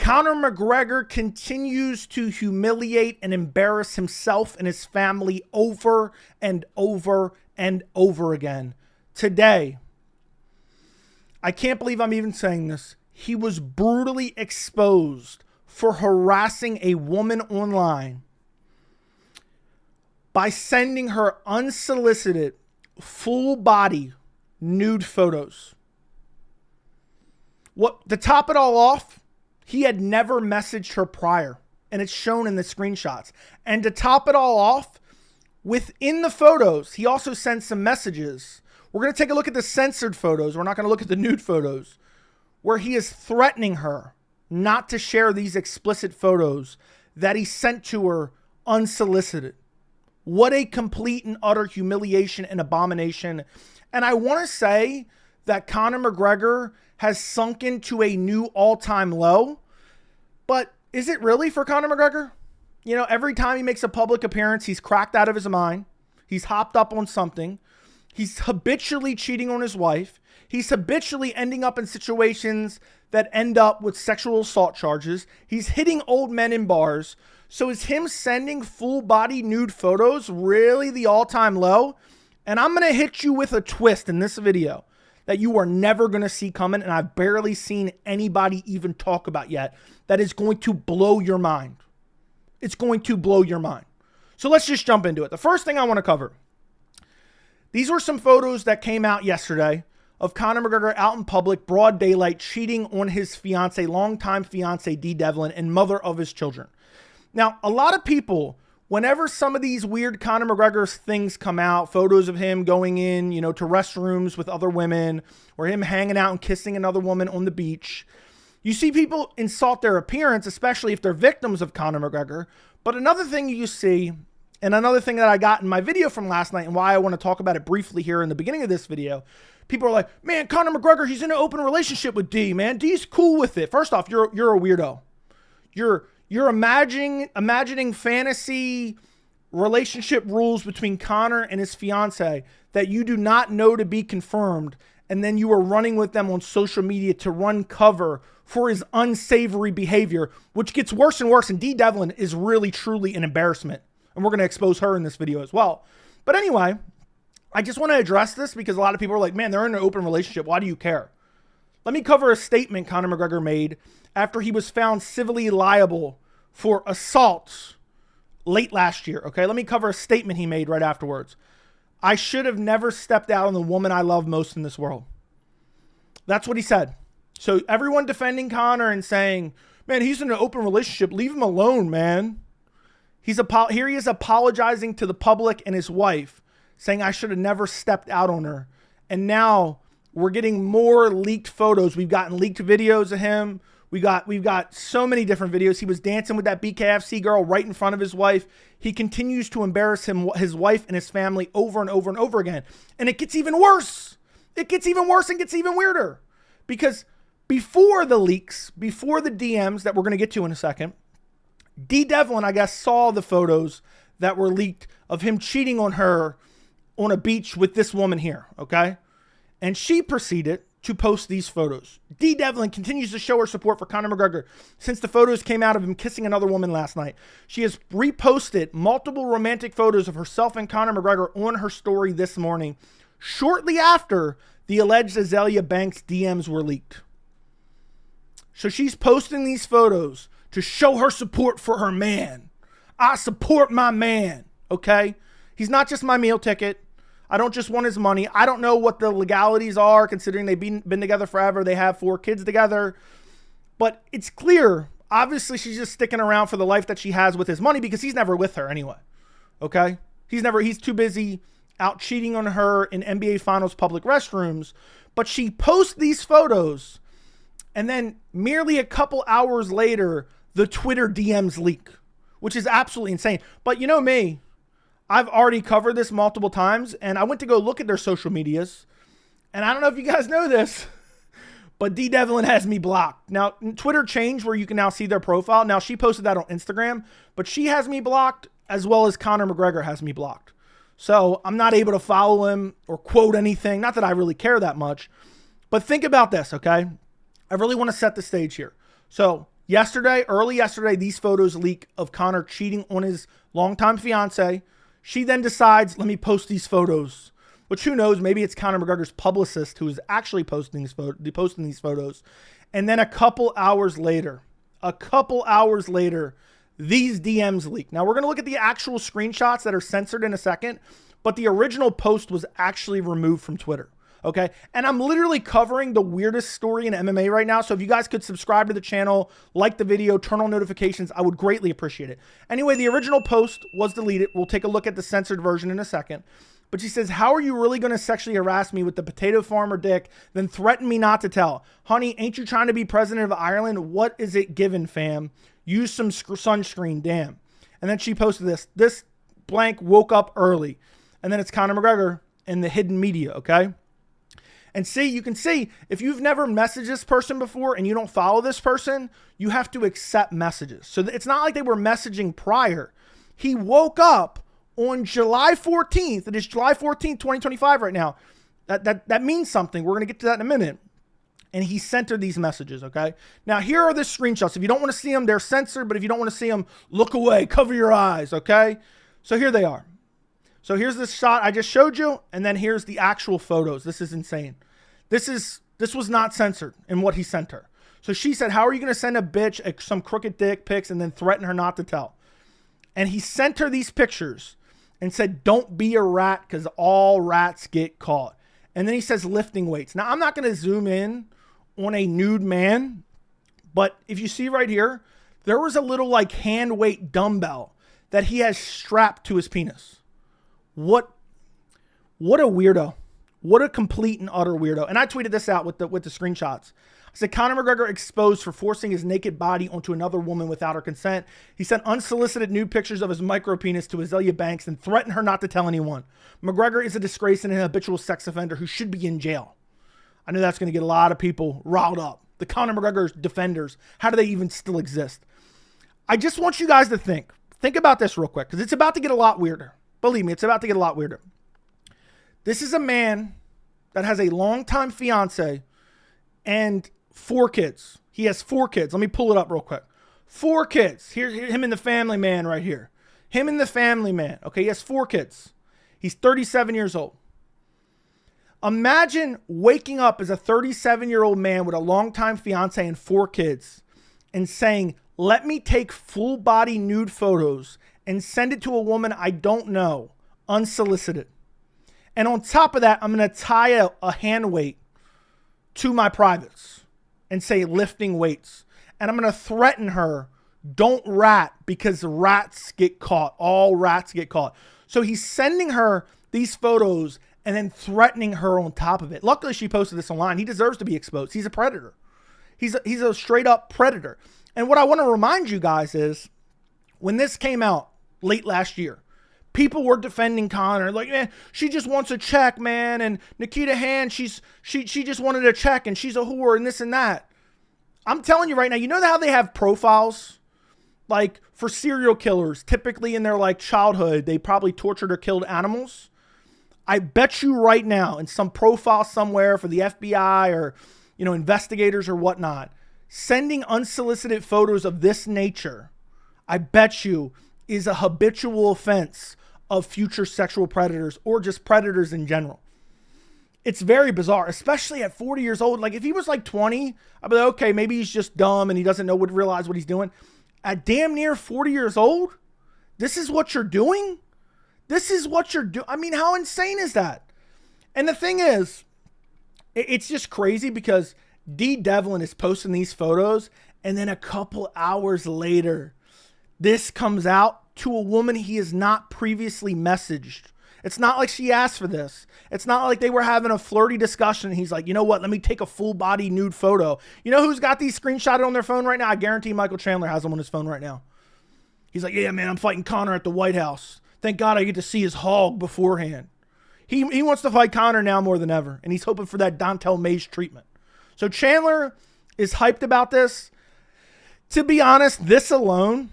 Conor McGregor continues to humiliate and embarrass himself and his family over and over and over again. Today, I can't believe I'm even saying this, he was brutally exposed for harassing a woman online by sending her unsolicited, full-body nude photos. To top it all off, he had never messaged her prior, and it's shown in the screenshots. And to top it all off, within the photos, he also sent some messages. We're going to take a look at the censored photos. We're not going to look at the nude photos, where he is threatening her not to share these explicit photos that he sent to her unsolicited. What a complete and utter humiliation and abomination. And I want to say that Conor McGregor has sunk into a new all-time low. But is it really for Conor McGregor? You know, every time he makes a public appearance, he's cracked out of his mind. He's hopped up on something. He's habitually cheating on his wife. He's habitually ending up in situations that end up with sexual assault charges. He's hitting old men in bars. So is him sending full-body nude photos really the all-time low? And I'm going to hit you with a twist in this video that you are never going to see coming, and I've barely seen anybody even talk about yet, that is going to blow your mind. It's going to blow your mind. So let's just jump into it. The first thing I want to cover, these were some photos that came out yesterday of Conor McGregor out in public, broad daylight, cheating on his fiance, longtime fiance, Dee Devlin, and mother of his children. Now, a lot of people, whenever some of these weird Conor McGregor things come out, photos of him going in, you know, to restrooms with other women, or him hanging out and kissing another woman on the beach, you see people insult their appearance, especially if they're victims of Conor McGregor. But another thing you see, and another thing that I got in my video from last night, and why I want to talk about it briefly here in the beginning of this video, people are like, man, Conor McGregor, he's in an open relationship with Dee, man. Dee's cool with it. First off, you're a weirdo. You're imagining fantasy relationship rules between Conor and his fiance that you do not know to be confirmed, and then you are running with them on social media to run cover for his unsavory behavior, which gets worse and worse. And Dee Devlin is really, truly an embarrassment. And we're going to expose her in this video as well. But anyway, I just want to address this because a lot of people are like, man, they're in an open relationship. Why do you care? Let me cover a statement Conor McGregor made after he was found civilly liable for assaults late last year. Okay, let me cover a statement he made right afterwards. I should have never stepped out on the woman I love most in this world. That's what he said. So everyone defending Conor and saying, man, he's in an open relationship. Leave him alone, man. Here he is apologizing to the public and his wife, saying I should have never stepped out on her. And now we're getting more leaked photos. We've gotten leaked videos of him. We've got so many different videos. He was dancing with that BKFC girl right in front of his wife. He continues to embarrass his wife and his family over and over and over again. And it gets even worse. It gets even worse and gets even weirder. Because before the leaks, before the DMs that we're going to get to in a second, Dee Devlin, I guess, saw the photos that were leaked of him cheating on her on a beach with this woman here, okay? And she proceeded to post these photos. Dee Devlin continues to show her support for Conor McGregor since the photos came out of him kissing another woman last night. She has reposted multiple romantic photos of herself and Conor McGregor on her story this morning, shortly after the alleged Azealia Banks DMs were leaked. So she's posting these photos to show her support for her man. I support my man, okay? He's not just my meal ticket. I don't just want his money. I don't know what the legalities are, considering they've been together forever. They have 4 kids together. But it's clear, obviously, she's just sticking around for the life that she has with his money because he's never with her anyway, okay? He's too busy out cheating on her in NBA Finals public restrooms. But she posts these photos, and then merely a couple hours later, the Twitter DMs leak, which is absolutely insane. But you know me, I've already covered this multiple times, and I went to go look at their social medias, and I don't know if you guys know this, but Dee Devlin has me blocked. Now, Twitter changed where you can now see their profile. Now, she posted that on Instagram, but she has me blocked as well as Conor McGregor has me blocked. So I'm not able to follow him or quote anything. Not that I really care that much, but think about this, okay? I really want to set the stage here. So early yesterday, these photos leak of Conor cheating on his longtime fiance. She then decides, let me post these photos. Which, who knows, maybe it's Conor McGregor's publicist who is actually posting these photos. And then a couple hours later, these DMs leak. Now, we're going to look at the actual screenshots that are censored in a second, but the original post was actually removed from Twitter. Okay. And I'm literally covering the weirdest story in MMA right now. So if you guys could subscribe to the channel, like the video, turn on notifications, I would greatly appreciate it. Anyway, the original post was deleted. We'll take a look at the censored version in a second. But she says, how are you really going to sexually harass me with the potato farmer dick, then threaten me not to tell? Honey, ain't you trying to be president of Ireland? What is it given, fam? Use some sunscreen, damn. And then she posted this. This blank woke up early. And then it's Conor McGregor and the hidden media, okay? And see, you can see, if you've never messaged this person before and you don't follow this person, you have to accept messages. So it's not like they were messaging prior. He woke up on July 14th. It is July 14th, 2025 right now. That means something. We're going to get to that in a minute. And he sent her these messages, okay? Now, here are the screenshots. If you don't want to see them, they're censored. But if you don't want to see them, look away. Cover your eyes, okay? So here they are. So here's the shot I just showed you, and then here's the actual photos. This is insane. This was not censored in what he sent her. So she said, how are you going to send a bitch some crooked dick pics and then threaten her not to tell? And he sent her these pictures and said, don't be a rat because all rats get caught. And then he says lifting weights. Now, I'm not going to zoom in on a nude man, but if you see right here, there was a little like hand weight dumbbell that he has strapped to his penis. What a weirdo. What a complete and utter weirdo. And I tweeted this out with the screenshots. I said, Conor McGregor exposed for forcing his naked body onto another woman without her consent. He sent unsolicited nude pictures of his micro penis to Azealia Banks and threatened her not to tell anyone. McGregor is a disgrace and an habitual sex offender who should be in jail. I know that's going to get a lot of people riled up. The Conor McGregor defenders, how do they even still exist? I just want you guys to think about this real quick, because it's about to get a lot weirder. Believe me, it's about to get a lot weirder. This is a man that has a longtime fiance and 4 kids. He has 4 kids. Let me pull it up real quick. 4 kids. Here's him and the family man right here. Him and the family man. Okay, he has 4 kids. He's 37 years old. Imagine waking up as a 37-year-old man with a longtime fiance and 4 kids and saying, let me take full body nude photos and send it to a woman I don't know, unsolicited. And on top of that, I'm going to tie a hand weight to my privates and say lifting weights. And I'm going to threaten her, don't rat, because rats get caught. All rats get caught. So he's sending her these photos and then threatening her on top of it. Luckily, she posted this online. He deserves to be exposed. He's a predator. He's a straight up predator. And what I want to remind you guys is when this came out late last year, people were defending Conor, like, man, she just wants a check, man. And Nikita Hand, she just wanted a check and she's a whore and this and that. I'm telling you right now, you know how they have profiles? Like for serial killers, typically in their like childhood, they probably tortured or killed animals. I bet you right now in some profile somewhere for the FBI or, you know, investigators or whatnot, sending unsolicited photos of this nature, I bet you is a habitual offense of future sexual predators or just predators in general. It's very bizarre, especially at 40 years old. Like if he was like 20, I'd be like, okay, maybe he's just dumb and he doesn't realize what he's doing. At damn near 40 years old, this is what you're doing? This is what you're doing? I mean, how insane is that? And the thing is, it's just crazy because D. Devlin is posting these photos and then a couple hours later, this comes out to a woman he has not previously messaged. It's not like she asked for this. It's not like they were having a flirty discussion. He's like, you know what? Let me take a full body nude photo. You know who's got these screenshotted on their phone right now? I guarantee Michael Chandler has them on his phone right now. He's like, yeah, man, I'm fighting Conor at the White House. Thank God I get to see his hog beforehand. He wants to fight Conor now more than ever. And he's hoping for that Dontel Mays treatment. So Chandler is hyped about this. To be honest, this alone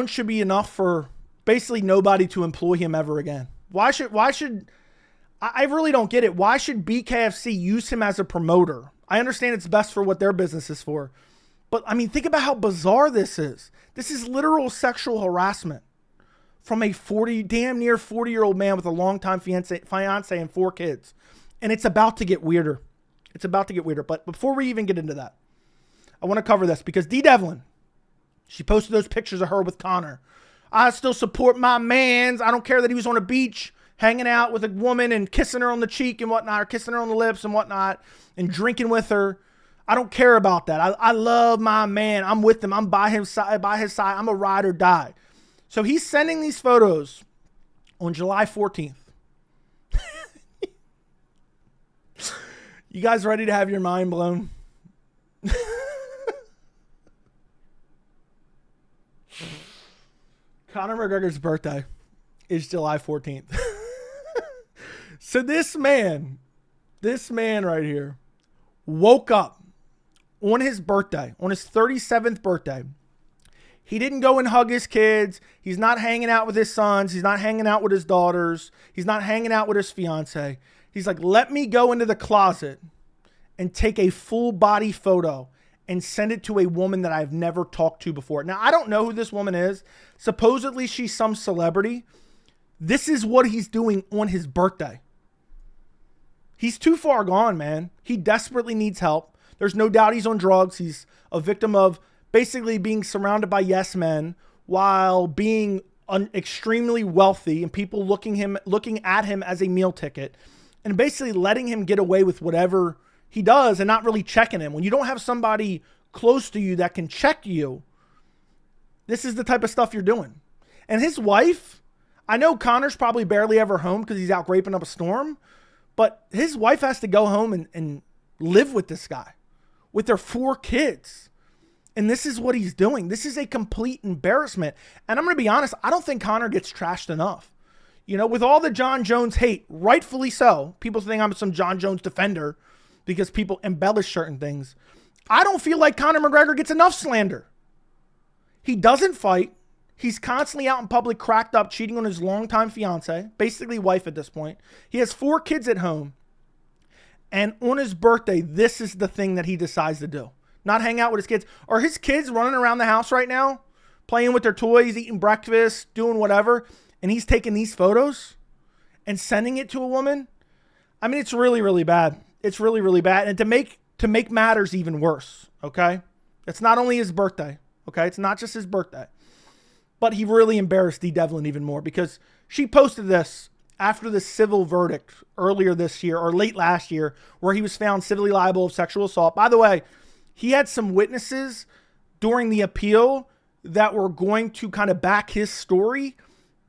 should be enough for basically nobody to employ him ever again. Why should I really don't get it. Why should BKFC use him as a promoter? I understand it's best for what their business is for, But I mean, think about how bizarre this is. This is literal sexual harassment from a damn near 40-year-old man with a longtime fiance and 4 kids. And it's about to get weirder. It's about to get weirder. But before we even get into that, I want to cover this because D. Devlin, she posted those pictures of her with Conor. I still support my mans. I don't care that he was on a beach hanging out with a woman and kissing her on the cheek and whatnot, or kissing her on the lips and whatnot, and drinking with her. I don't care about that. I love my man. I'm with him. I'm by his side. I'm a ride or die. So he's sending these photos on July 14th. You guys ready to have your mind blown? Conor McGregor's birthday is July 14th. So this man right here, woke up on his birthday, on his 37th birthday. He didn't go and hug his kids. He's not hanging out with his sons. He's not hanging out with his daughters. He's not hanging out with his fiance. He's like, let me go into the closet and take a full body photo and send it to a woman that I've never talked to before. Now, I don't know who this woman is. Supposedly she's some celebrity. This is what he's doing on his birthday. He's too far gone, man. He desperately needs help. There's no doubt he's on drugs. He's a victim of basically being surrounded by yes men while being extremely wealthy and people looking at him as a meal ticket and basically letting him get away with whatever he does and not really checking him. When you don't have somebody close to you that can check you, this is the type of stuff you're doing. And his wife, I know Conor's probably barely ever home because he's out graping up a storm, but his wife has to go home and live with this guy with their 4 kids. And this is what he's doing. This is a complete embarrassment. And I'm going to be honest, I don't think Conor gets trashed enough. You know, with all the Jon Jones hate, rightfully so, people think I'm some Jon Jones defender because people embellish certain things. I don't feel like Conor McGregor gets enough slander. He doesn't fight. He's constantly out in public, cracked up, cheating on his longtime fiance, basically wife at this point. He has 4 kids at home. And on his birthday, this is the thing that he decides to do. Not hang out with his kids. Are his kids running around the house right now, playing with their toys, eating breakfast, doing whatever, and he's taking these photos and sending it to a woman? I mean, it's really, really bad. It's really, really bad. And to make matters even worse, okay? It's not only his birthday, okay? It's not just his birthday. But he really embarrassed D. Devlin even more because she posted this after the civil verdict earlier this year or late last year where he was found civilly liable of sexual assault. By the way, he had some witnesses during the appeal that were going to kind of back his story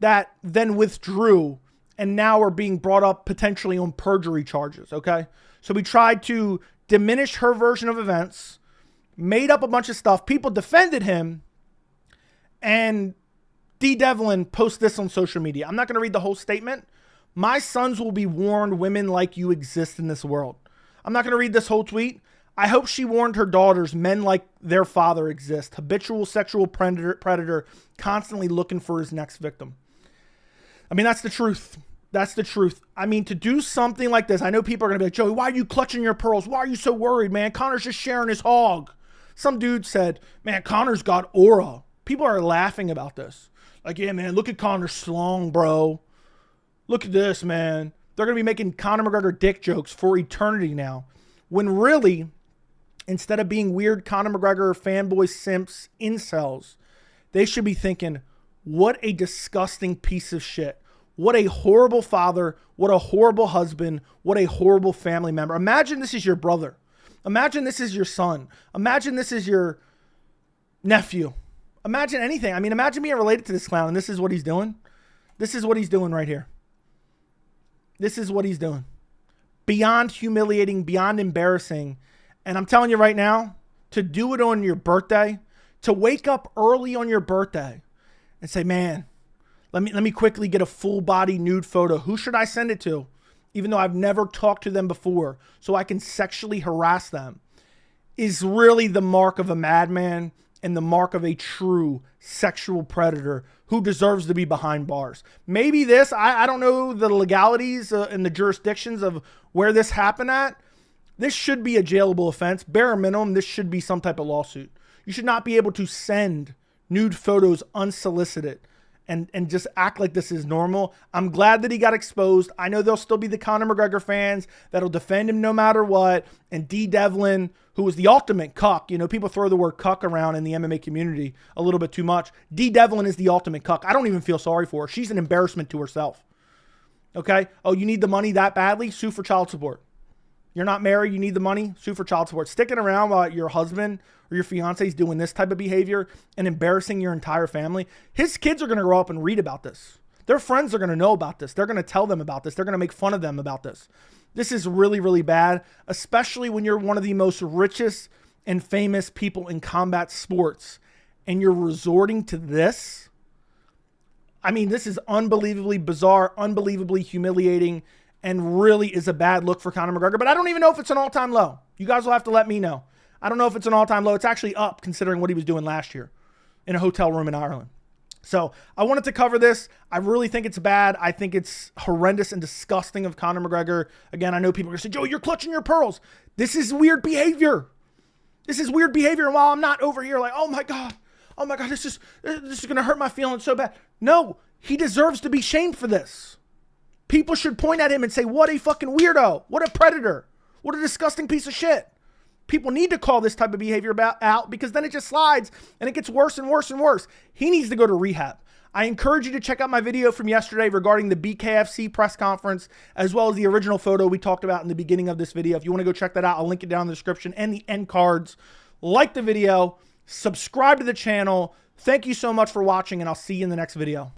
that then withdrew and now are being brought up potentially on perjury charges, okay? So we tried to diminish her version of events, made up a bunch of stuff. People defended him, and D. Devlin posts this on social media. I'm not going to read the whole statement. My sons will be warned women like you exist in this world. I'm not going to read this whole tweet. I hope she warned her daughters men like their father exist. Habitual sexual predator constantly looking for his next victim. I mean, that's the truth. That's the truth. I mean, to do something like this, I know people are going to be like, Joey, why are you clutching your pearls? Why are you so worried, man? Conor's just sharing his hog. Some dude said, man, Conor's got aura. People are laughing about this. Like, yeah, man, look at Conor's slong, bro. Look at this, man. They're going to be making Conor McGregor dick jokes for eternity now. When really, instead of being weird Conor McGregor fanboy simps, incels, they should be thinking, what a disgusting piece of shit. What a horrible father. What a horrible husband. What a horrible family member. Imagine this is your brother. Imagine this is your son. Imagine this is your nephew. Imagine anything. I mean, imagine being related to this clown and this is what he's doing. This is what he's doing right here. This is what he's doing. Beyond humiliating, beyond embarrassing. And I'm telling you right now, to do it on your birthday, to wake up early on your birthday and say, man, let me quickly get a full body nude photo. Who should I send it to? Even though I've never talked to them before, so I can sexually harass them, is really the mark of a madman and the mark of a true sexual predator who deserves to be behind bars. Maybe this, I don't know the legalities and the jurisdictions of where this happened at. This should be a jailable offense. Bare minimum, this should be some type of lawsuit. You should not be able to send nude photos unsolicited and just act like this is normal. I'm glad that he got exposed. I know there'll still be the Conor McGregor fans that'll defend him no matter what. And D. Devlin, who was the ultimate cuck. You know, people throw the word cuck around in the MMA community a little bit too much. D. Devlin is the ultimate cuck. I don't even feel sorry for her. She's an embarrassment to herself. Okay? Oh, you need the money that badly? Sue for child support. You're not married, you need the money? Sue for child support. Sticking around while your husband or your fiance is doing this type of behavior and embarrassing your entire family, his kids are going to grow up and read about this. Their friends are going to know about this. They're going to tell them about this. They're going to make fun of them about this. This is really, really bad, especially when you're one of the most richest and famous people in combat sports and you're resorting to this. I mean, this is unbelievably bizarre, unbelievably humiliating, and really is a bad look for Conor McGregor. But I don't even know if it's an all-time low. You guys will have to let me know. I don't know if it's an all-time low. It's actually up considering what he was doing last year in a hotel room in Ireland. So I wanted to cover this. I really think it's bad. I think it's horrendous and disgusting of Conor McGregor. Again, I know people are going to say, Joe, you're clutching your pearls. This is weird behavior. This is weird behavior. And while I'm not over here like, oh my God, this is going to hurt my feelings so bad. No, he deserves to be shamed for this. People should point at him and say, what a fucking weirdo. What a predator. What a disgusting piece of shit. People need to call this type of behavior out because then it just slides and it gets worse and worse and worse. He needs to go to rehab. I encourage you to check out my video from yesterday regarding the BKFC press conference, as well as the original photo we talked about in the beginning of this video. If you want to go check that out, I'll link it down in the description and the end cards. Like the video, subscribe to the channel. Thank you so much for watching, and I'll see you in the next video.